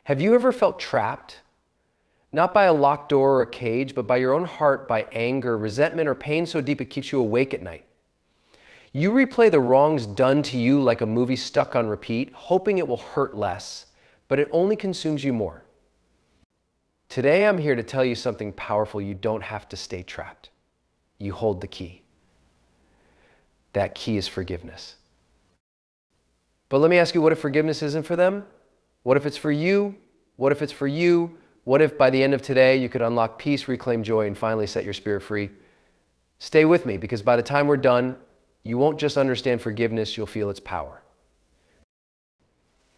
Have you ever felt trapped? Not by a locked door or a cage, but by your own heart, by anger, resentment, or pain so deep it keeps you awake at night. You replay the wrongs done to you like a movie stuck on repeat, hoping it will hurt less, but it only consumes you more. Today I'm here to tell you something powerful. You don't have to stay trapped. You hold the key. That key is forgiveness. But let me ask you, what if forgiveness isn't for them? What if it's for you? What if it's for you? What if by the end of today you could unlock peace, reclaim joy, and finally set your spirit free? Stay with me, because by the time we're done, you won't just understand forgiveness, you'll feel its power.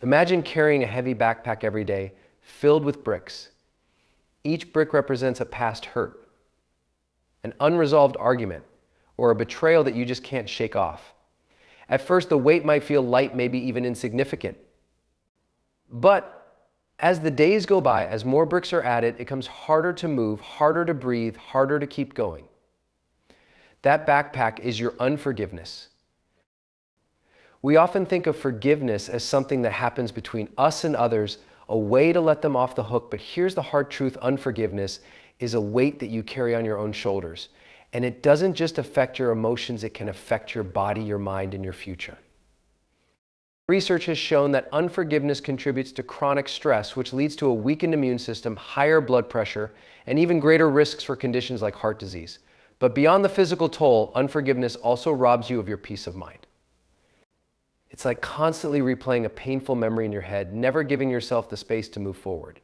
Imagine carrying a heavy backpack every day, filled with bricks. Each brick represents a past hurt, an unresolved argument, or a betrayal that you just can't shake off. At first, the weight might feel light, maybe even insignificant. But as the days go by, as more bricks are added, it becomes harder to move, harder to breathe, harder to keep going. That backpack is your unforgiveness. We often think of forgiveness as something that happens between us and others, a way to let them off the hook, but here's the hard truth: unforgiveness is a weight that you carry on your own shoulders. And it doesn't just affect your emotions, it can affect your body, your mind, and your future. Research has shown that unforgiveness contributes to chronic stress, which leads to a weakened immune system, higher blood pressure, and even greater risks for conditions like heart disease. But beyond the physical toll, unforgiveness also robs you of your peace of mind. It's like constantly replaying a painful memory in your head, never giving yourself the space to move forward.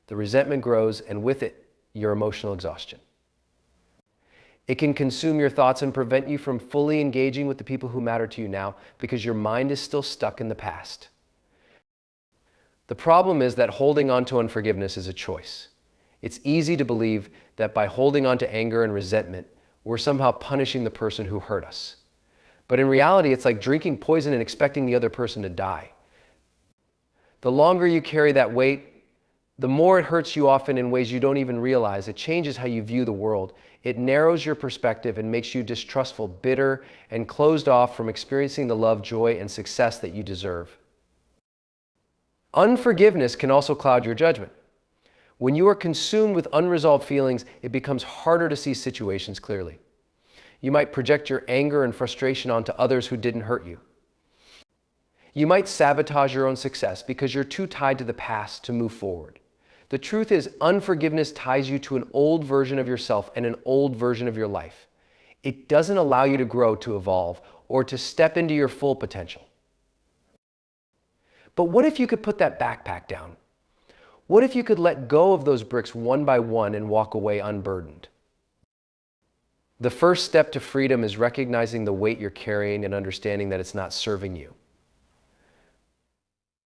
The resentment grows, and with it, your emotional exhaustion. It can consume your thoughts and prevent you from fully engaging with the people who matter to you now, because your mind is still stuck in the past. The problem is that holding on to unforgiveness is a choice. It's easy to believe that by holding on to anger and resentment, we're somehow punishing the person who hurt us. But in reality, it's like drinking poison and expecting the other person to die. The longer you carry that weight, the more it hurts you, often in ways you don't even realize. It changes how you view the world. It narrows your perspective and makes you distrustful, bitter, and closed off from experiencing the love, joy, and success that you deserve. Unforgiveness can also cloud your judgment. When you are consumed with unresolved feelings, it becomes harder to see situations clearly. You might project your anger and frustration onto others who didn't hurt you. You might sabotage your own success because you're too tied to the past to move forward. The truth is, unforgiveness ties you to an old version of yourself and an old version of your life. It doesn't allow you to grow, to evolve, or to step into your full potential. But what if you could put that backpack down? What if you could let go of those bricks one by one and walk away unburdened? The first step to freedom is recognizing the weight you're carrying and understanding that it's not serving you.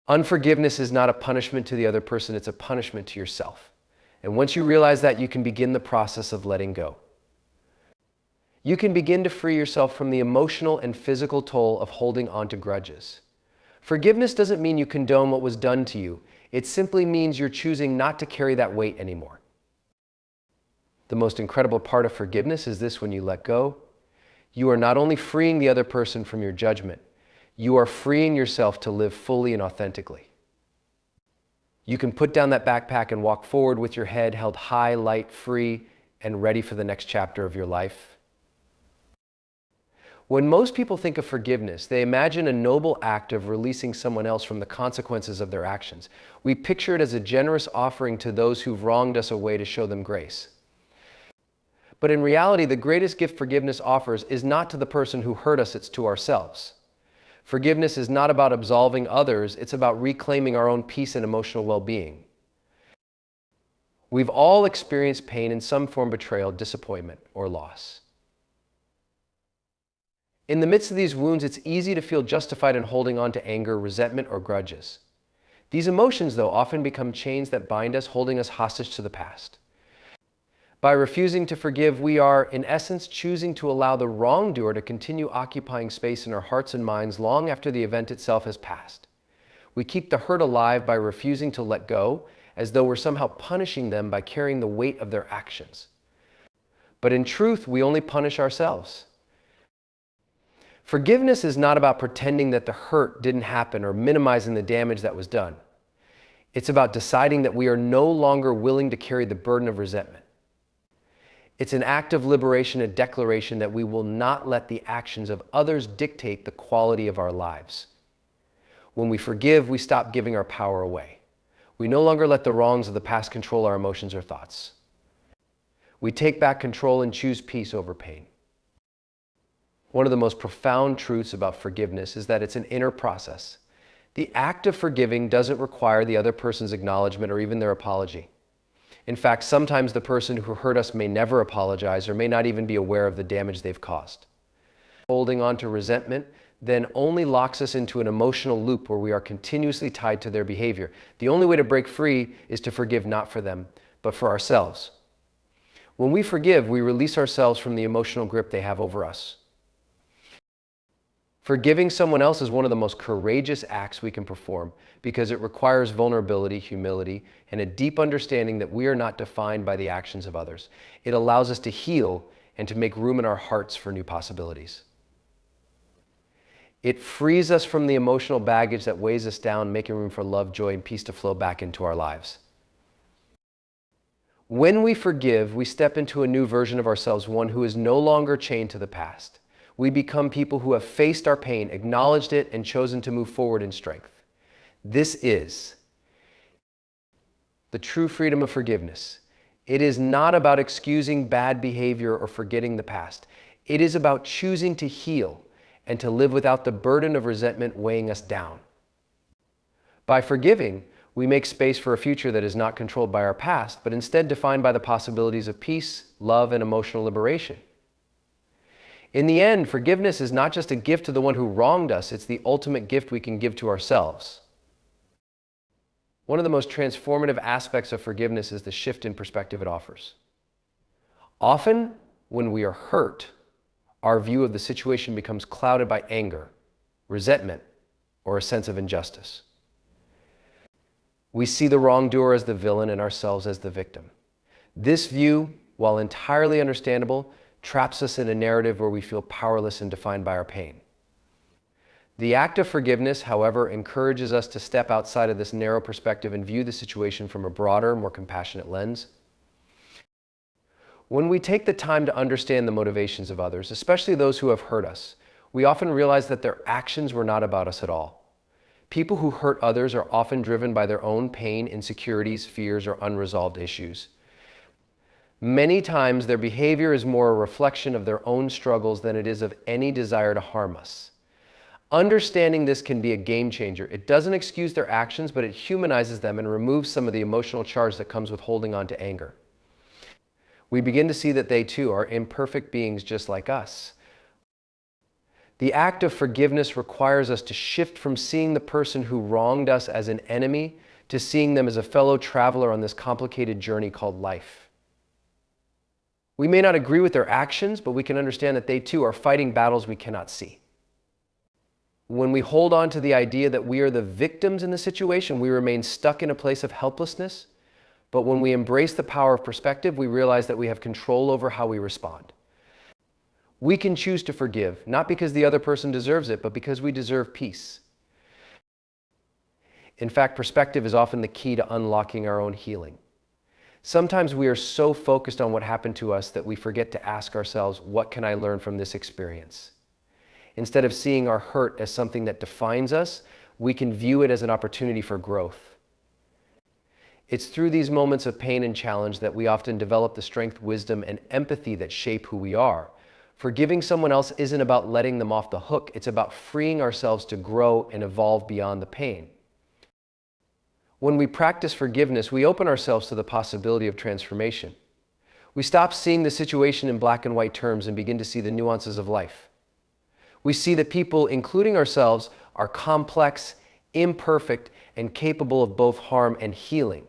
Unforgiveness is not a punishment to the other person, it's a punishment to yourself. And once you realize that, you can begin the process of letting go. You can begin to free yourself from the emotional and physical toll of holding on to grudges. Forgiveness doesn't mean you condone what was done to you. It simply means you're choosing not to carry that weight anymore. The most incredible part of forgiveness is this: when you let go, you are not only freeing the other person from your judgment, you are freeing yourself to live fully and authentically. You can put down that backpack and walk forward with your head held high, light, free, and ready for the next chapter of your life. When most people think of forgiveness, they imagine a noble act of releasing someone else from the consequences of their actions. We picture it as a generous offering to those who've wronged us, a way to show them grace. But in reality, the greatest gift forgiveness offers is not to the person who hurt us, it's to ourselves. Forgiveness is not about absolving others, it's about reclaiming our own peace and emotional well-being. We've all experienced pain in some form: betrayal, disappointment, or loss. In the midst of these wounds, it's easy to feel justified in holding on to anger, resentment, or grudges. These emotions, though, often become chains that bind us, holding us hostage to the past. By refusing to forgive, we are, in essence, choosing to allow the wrongdoer to continue occupying space in our hearts and minds long after the event itself has passed. We keep the hurt alive by refusing to let go, as though we're somehow punishing them by carrying the weight of their actions. But in truth, we only punish ourselves. Forgiveness is not about pretending that the hurt didn't happen or minimizing the damage that was done. It's about deciding that we are no longer willing to carry the burden of resentment. It's an act of liberation, a declaration that we will not let the actions of others dictate the quality of our lives. When we forgive, we stop giving our power away. We no longer let the wrongs of the past control our emotions or thoughts. We take back control and choose peace over pain. One of the most profound truths about forgiveness is that it's an inner process. The act of forgiving doesn't require the other person's acknowledgement or even their apology. In fact, sometimes the person who hurt us may never apologize or may not even be aware of the damage they've caused. Holding on to resentment then only locks us into an emotional loop where we are continuously tied to their behavior. The only way to break free is to forgive not for them, but for ourselves. When we forgive, we release ourselves from the emotional grip they have over us. Forgiving someone else is one of the most courageous acts we can perform because it requires vulnerability, humility, and a deep understanding that we are not defined by the actions of others. It allows us to heal and to make room in our hearts for new possibilities. It frees us from the emotional baggage that weighs us down, making room for love, joy, and peace to flow back into our lives. When we forgive, we step into a new version of ourselves, one who is no longer chained to the past. We become people who have faced our pain, acknowledged it, and chosen to move forward in strength. This is the true freedom of forgiveness. It is not about excusing bad behavior or forgetting the past. It is about choosing to heal and to live without the burden of resentment weighing us down. By forgiving, we make space for a future that is not controlled by our past, but instead defined by the possibilities of peace, love, and emotional liberation. In the end, forgiveness is not just a gift to the one who wronged us, it's the ultimate gift we can give to ourselves. One of the most transformative aspects of forgiveness is the shift in perspective it offers. Often, when we are hurt, our view of the situation becomes clouded by anger, resentment, or a sense of injustice. We see the wrongdoer as the villain and ourselves as the victim. This view, while entirely understandable, traps us in a narrative where we feel powerless and defined by our pain. The act of forgiveness, however, encourages us to step outside of this narrow perspective and view the situation from a broader, more compassionate lens. When we take the time to understand the motivations of others, especially those who have hurt us, we often realize that their actions were not about us at all. People who hurt others are often driven by their own pain, insecurities, fears, or unresolved issues. Many times their behavior is more a reflection of their own struggles than it is of any desire to harm us. Understanding this can be a game changer. It doesn't excuse their actions, but it humanizes them and removes some of the emotional charge that comes with holding on to anger. We begin to see that they too are imperfect beings just like us. The act of forgiveness requires us to shift from seeing the person who wronged us as an enemy to seeing them as a fellow traveler on this complicated journey called life. We may not agree with their actions, but we can understand that they too are fighting battles we cannot see. When we hold on to the idea that we are the victims in the situation, we remain stuck in a place of helplessness. But when we embrace the power of perspective, we realize that we have control over how we respond. We can choose to forgive, not because the other person deserves it, but because we deserve peace. In fact, perspective is often the key to unlocking our own healing. Sometimes we are so focused on what happened to us that we forget to ask ourselves, what can I learn from this experience? Instead of seeing our hurt as something that defines us, we can view it as an opportunity for growth. It's through these moments of pain and challenge that we often develop the strength, wisdom, and empathy that shape who we are. Forgiving someone else isn't about letting them off the hook. It's about freeing ourselves to grow and evolve beyond the pain. When we practice forgiveness, we open ourselves to the possibility of transformation. We stop seeing the situation in black and white terms and begin to see the nuances of life. We see that people, including ourselves, are complex, imperfect, and capable of both harm and healing.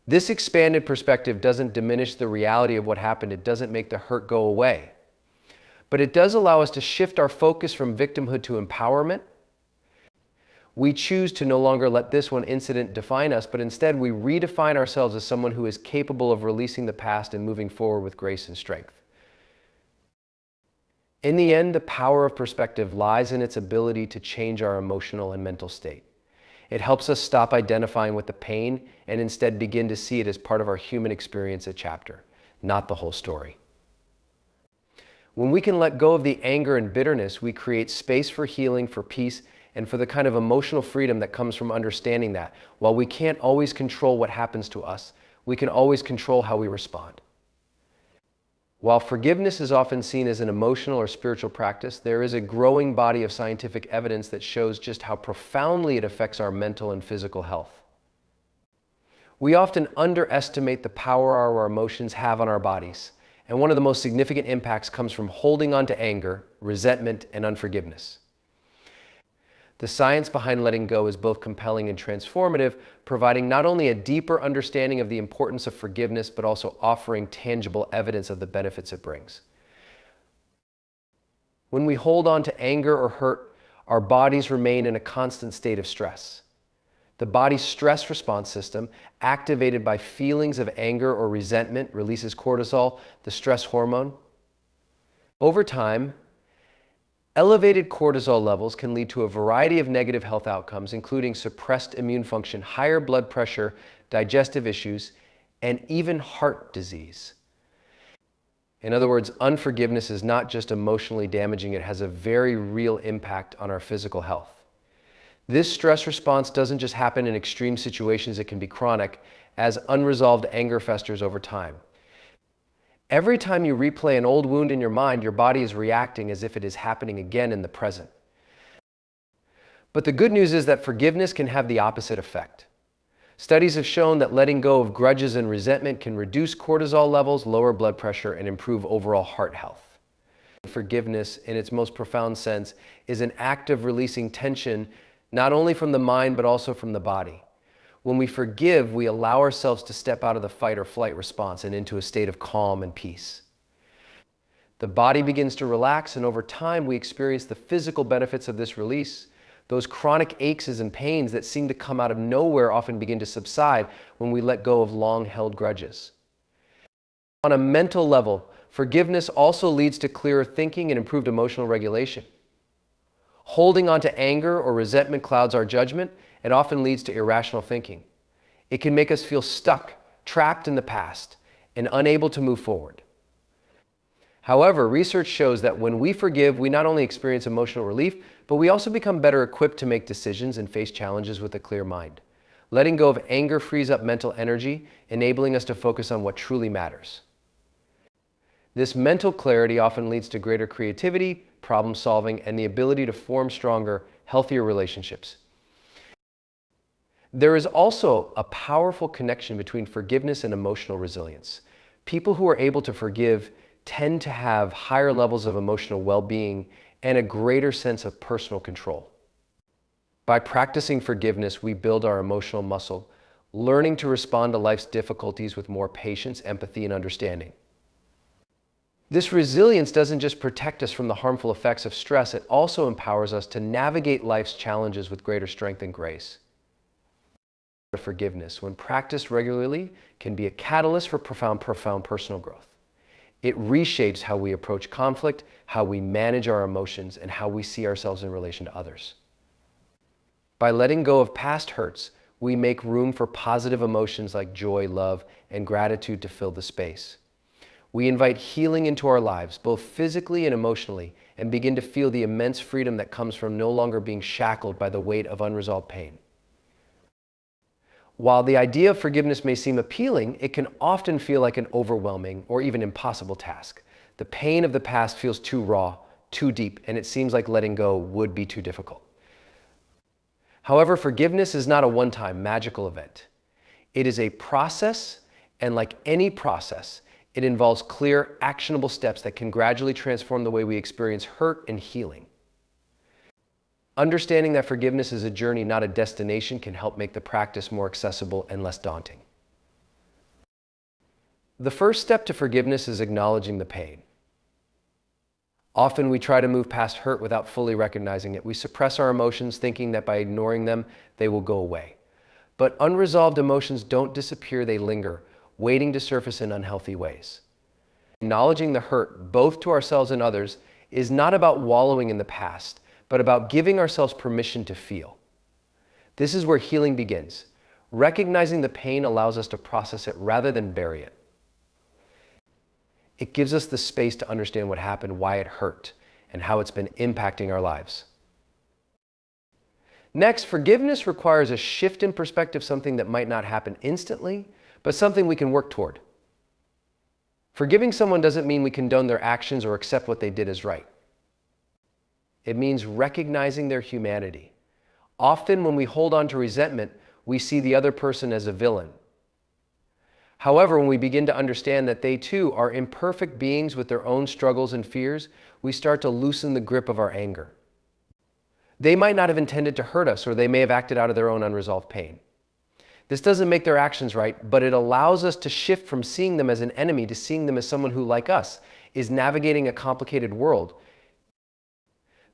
This expanded perspective doesn't diminish the reality of what happened. It doesn't make the hurt go away. But it does allow us to shift our focus from victimhood to empowerment. We choose to no longer let this one incident define us, but instead we redefine ourselves as someone who is capable of releasing the past and moving forward with grace and strength. In the end, the power of perspective lies in its ability to change our emotional and mental state. It helps us stop identifying with the pain and instead begin to see it as part of our human experience, a chapter, not the whole story. When we can let go of the anger and bitterness, we create space for healing, for peace, and for the kind of emotional freedom that comes from understanding that while we can't always control what happens to us, we can always control how we respond. While forgiveness is often seen as an emotional or spiritual practice, there is a growing body of scientific evidence that shows just how profoundly it affects our mental and physical health. We often underestimate the power our emotions have on our bodies, and one of the most significant impacts comes from holding on to anger, resentment, and unforgiveness. The science behind letting go is both compelling and transformative, providing not only a deeper understanding of the importance of forgiveness, but also offering tangible evidence of the benefits it brings. When we hold on to anger or hurt, our bodies remain in a constant state of stress. The body's stress response system, activated by feelings of anger or resentment, releases cortisol, the stress hormone. Over time, elevated cortisol levels can lead to a variety of negative health outcomes, including suppressed immune function, higher blood pressure, digestive issues, and even heart disease. In other words, unforgiveness is not just emotionally damaging, it has a very real impact on our physical health. This stress response doesn't just happen in extreme situations, it can be chronic, as unresolved anger festers over time. Every time you replay an old wound in your mind, your body is reacting as if it is happening again in the present. But the good news is that forgiveness can have the opposite effect. Studies have shown that letting go of grudges and resentment can reduce cortisol levels, lower blood pressure, and improve overall heart health. Forgiveness, in its most profound sense, is an act of releasing tension not only from the mind but also from the body. When we forgive, we allow ourselves to step out of the fight or flight response and into a state of calm and peace. The body begins to relax, and over time we experience the physical benefits of this release. Those chronic aches and pains that seem to come out of nowhere often begin to subside when we let go of long-held grudges. On a mental level, forgiveness also leads to clearer thinking and improved emotional regulation. Holding on to anger or resentment clouds our judgment. It often leads to irrational thinking. It can make us feel stuck, trapped in the past, and unable to move forward. However, research shows that when we forgive, we not only experience emotional relief, but we also become better equipped to make decisions and face challenges with a clear mind. Letting go of anger frees up mental energy, enabling us to focus on what truly matters. This mental clarity often leads to greater creativity, problem solving, and the ability to form stronger, healthier relationships. There is also a powerful connection between forgiveness and emotional resilience. People who are able to forgive tend to have higher levels of emotional well-being and a greater sense of personal control. By practicing forgiveness, we build our emotional muscle, learning to respond to life's difficulties with more patience, empathy, and understanding. This resilience doesn't just protect us from the harmful effects of stress, it also empowers us to navigate life's challenges with greater strength and grace. Forgiveness, when practiced regularly, can be a catalyst for profound personal growth. It reshapes how we approach conflict, how we manage our emotions, and how we see ourselves in relation to others. By letting go of past hurts, we make room for positive emotions like joy, love, and gratitude to fill the space. We invite healing into our lives, both physically and emotionally, and begin to feel the immense freedom that comes from no longer being shackled by the weight of unresolved pain. While the idea of forgiveness may seem appealing, it can often feel like an overwhelming or even impossible task. The pain of the past feels too raw, too deep, and it seems like letting go would be too difficult. However, forgiveness is not a one-time magical event. It is a process, and like any process, it involves clear, actionable steps that can gradually transform the way we experience hurt and healing. Understanding that forgiveness is a journey, not a destination, can help make the practice more accessible and less daunting. The first step to forgiveness is acknowledging the pain. Often we try to move past hurt without fully recognizing it. We suppress our emotions, thinking that by ignoring them, they will go away. But unresolved emotions don't disappear, they linger, waiting to surface in unhealthy ways. Acknowledging the hurt, both to ourselves and others, is not about wallowing in the past, but about giving ourselves permission to feel. This is where healing begins. Recognizing the pain allows us to process it rather than bury it. It gives us the space to understand what happened, why it hurt, and how it's been impacting our lives. Next, forgiveness requires a shift in perspective, something that might not happen instantly, but something we can work toward. Forgiving someone doesn't mean we condone their actions or accept what they did as right. It means recognizing their humanity. Often when we hold on to resentment, we see the other person as a villain. However, when we begin to understand that they too are imperfect beings with their own struggles and fears, we start to loosen the grip of our anger. They might not have intended to hurt us, or they may have acted out of their own unresolved pain. This doesn't make their actions right, but it allows us to shift from seeing them as an enemy to seeing them as someone who, like us, is navigating a complicated world.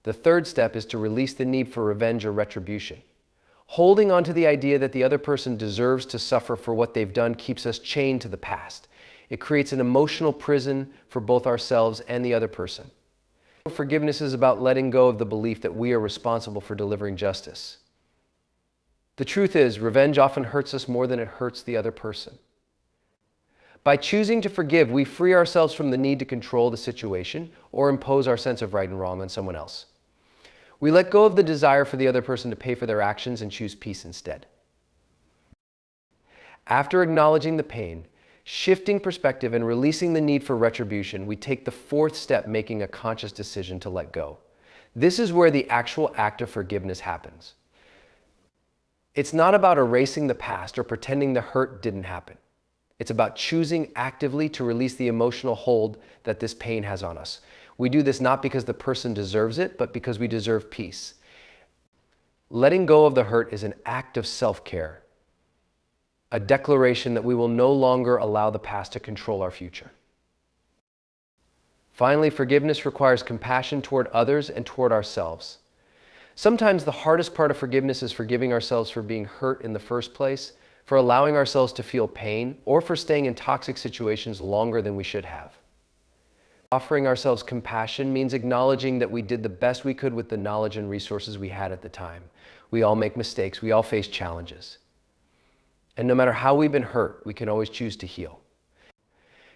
The third step is to release the need for revenge or retribution. Holding on to the idea that the other person deserves to suffer for what they've done keeps us chained to the past. It creates an emotional prison for both ourselves and the other person. Forgiveness is about letting go of the belief that we are responsible for delivering justice. The truth is, revenge often hurts us more than it hurts the other person. By choosing to forgive, we free ourselves from the need to control the situation or impose our sense of right and wrong on someone else. We let go of the desire for the other person to pay for their actions and choose peace instead. After acknowledging the pain, shifting perspective, and releasing the need for retribution, we take the fourth step, making a conscious decision to let go. This is where the actual act of forgiveness happens. It's not about erasing the past or pretending the hurt didn't happen. It's about choosing actively to release the emotional hold that this pain has on us. We do this not because the person deserves it, but because we deserve peace. Letting go of the hurt is an act of self-care, a declaration that we will no longer allow the past to control our future. Finally, forgiveness requires compassion toward others and toward ourselves. Sometimes the hardest part of forgiveness is forgiving ourselves for being hurt in the first place, for allowing ourselves to feel pain, or for staying in toxic situations longer than we should have. Offering ourselves compassion means acknowledging that we did the best we could with the knowledge and resources we had at the time. We all make mistakes. We all face challenges. And no matter how we've been hurt, we can always choose to heal.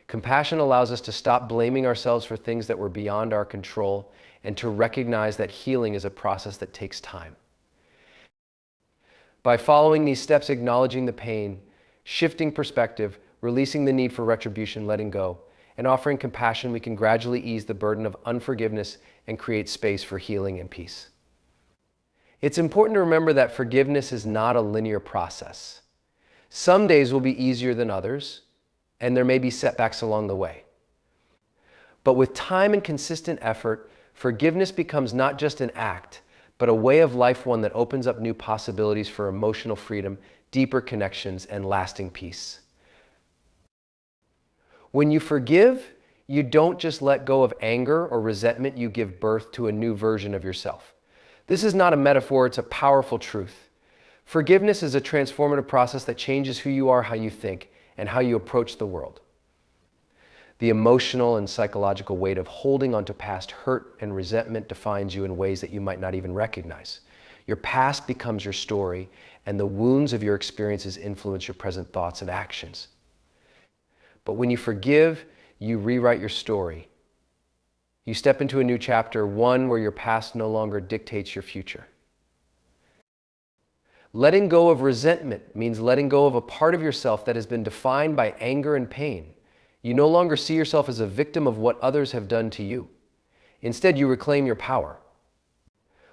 Compassion allows us to stop blaming ourselves for things that were beyond our control and to recognize that healing is a process that takes time. By following these steps, acknowledging the pain, shifting perspective, releasing the need for retribution, letting go, and offering compassion, we can gradually ease the burden of unforgiveness and create space for healing and peace. It's important to remember that forgiveness is not a linear process. Some days will be easier than others, and there may be setbacks along the way. But with time and consistent effort, forgiveness becomes not just an act, but a way of life, one that opens up new possibilities for emotional freedom, deeper connections, and lasting peace. When you forgive, you don't just let go of anger or resentment, you give birth to a new version of yourself. This is not a metaphor, it's a powerful truth. Forgiveness is a transformative process that changes who you are, how you think, and how you approach the world. The emotional and psychological weight of holding onto past hurt and resentment defines you in ways that you might not even recognize. Your past becomes your story, and the wounds of your experiences influence your present thoughts and actions. But when you forgive, you rewrite your story. You step into a new chapter, one where your past no longer dictates your future. Letting go of resentment means letting go of a part of yourself that has been defined by anger and pain. You no longer see yourself as a victim of what others have done to you. Instead, you reclaim your power.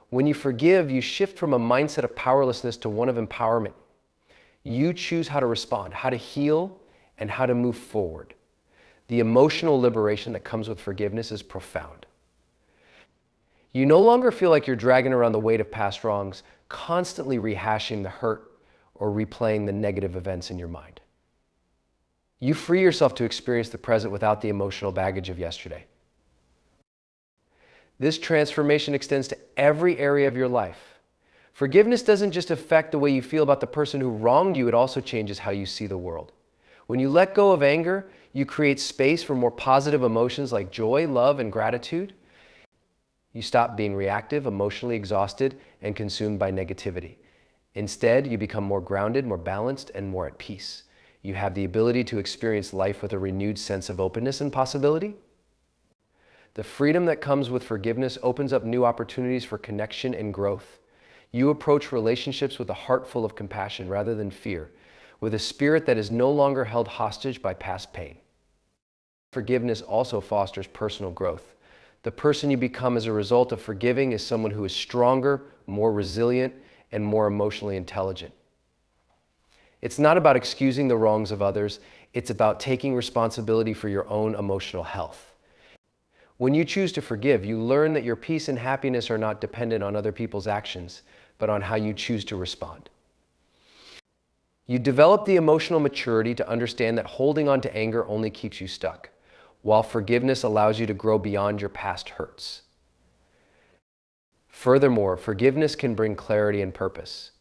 When you forgive, you shift from a mindset of powerlessness to one of empowerment. You choose how to respond, how to heal, and how to move forward. The emotional liberation that comes with forgiveness is profound. You no longer feel like you're dragging around the weight of past wrongs, constantly rehashing the hurt or replaying the negative events in your mind. You free yourself to experience the present without the emotional baggage of yesterday. This transformation extends to every area of your life. Forgiveness doesn't just affect the way you feel about the person who wronged you, it also changes how you see the world. When you let go of anger, you create space for more positive emotions like joy, love, and gratitude. You stop being reactive, emotionally exhausted, and consumed by negativity. Instead, you become more grounded, more balanced, and more at peace. You have the ability to experience life with a renewed sense of openness and possibility. The freedom that comes with forgiveness opens up new opportunities for connection and growth. You approach relationships with a heart full of compassion rather than fear, with a spirit that is no longer held hostage by past pain. Forgiveness also fosters personal growth. The person you become as a result of forgiving is someone who is stronger, more resilient, and more emotionally intelligent. It's not about excusing the wrongs of others, it's about taking responsibility for your own emotional health. When you choose to forgive, you learn that your peace and happiness are not dependent on other people's actions, but on how you choose to respond. You develop the emotional maturity to understand that holding on to anger only keeps you stuck, while forgiveness allows you to grow beyond your past hurts. Furthermore, forgiveness can bring clarity and purpose.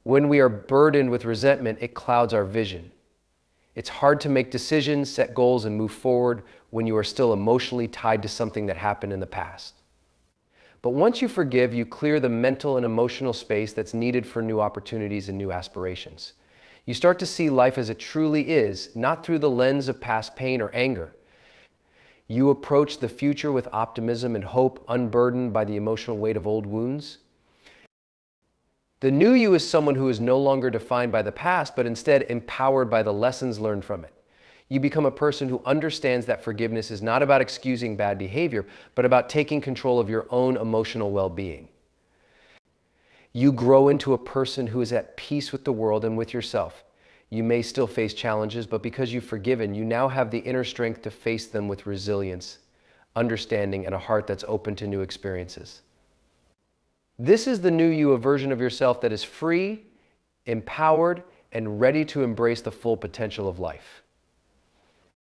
When we are burdened with resentment, it clouds our vision. It's hard to make decisions, set goals, and move forward when you are still emotionally tied to something that happened in the past. But once you forgive, you clear the mental and emotional space that's needed for new opportunities and new aspirations. You start to see life as it truly is, not through the lens of past pain or anger. You approach the future with optimism and hope, unburdened by the emotional weight of old wounds. The new you is someone who is no longer defined by the past, but instead empowered by the lessons learned from it. You become a person who understands that forgiveness is not about excusing bad behavior, but about taking control of your own emotional well-being. You grow into a person who is at peace with the world and with yourself. You may still face challenges, but because you've forgiven, you now have the inner strength to face them with resilience, understanding, and a heart that's open to new experiences. This is the new you, a version of yourself that is free, empowered, and ready to embrace the full potential of life.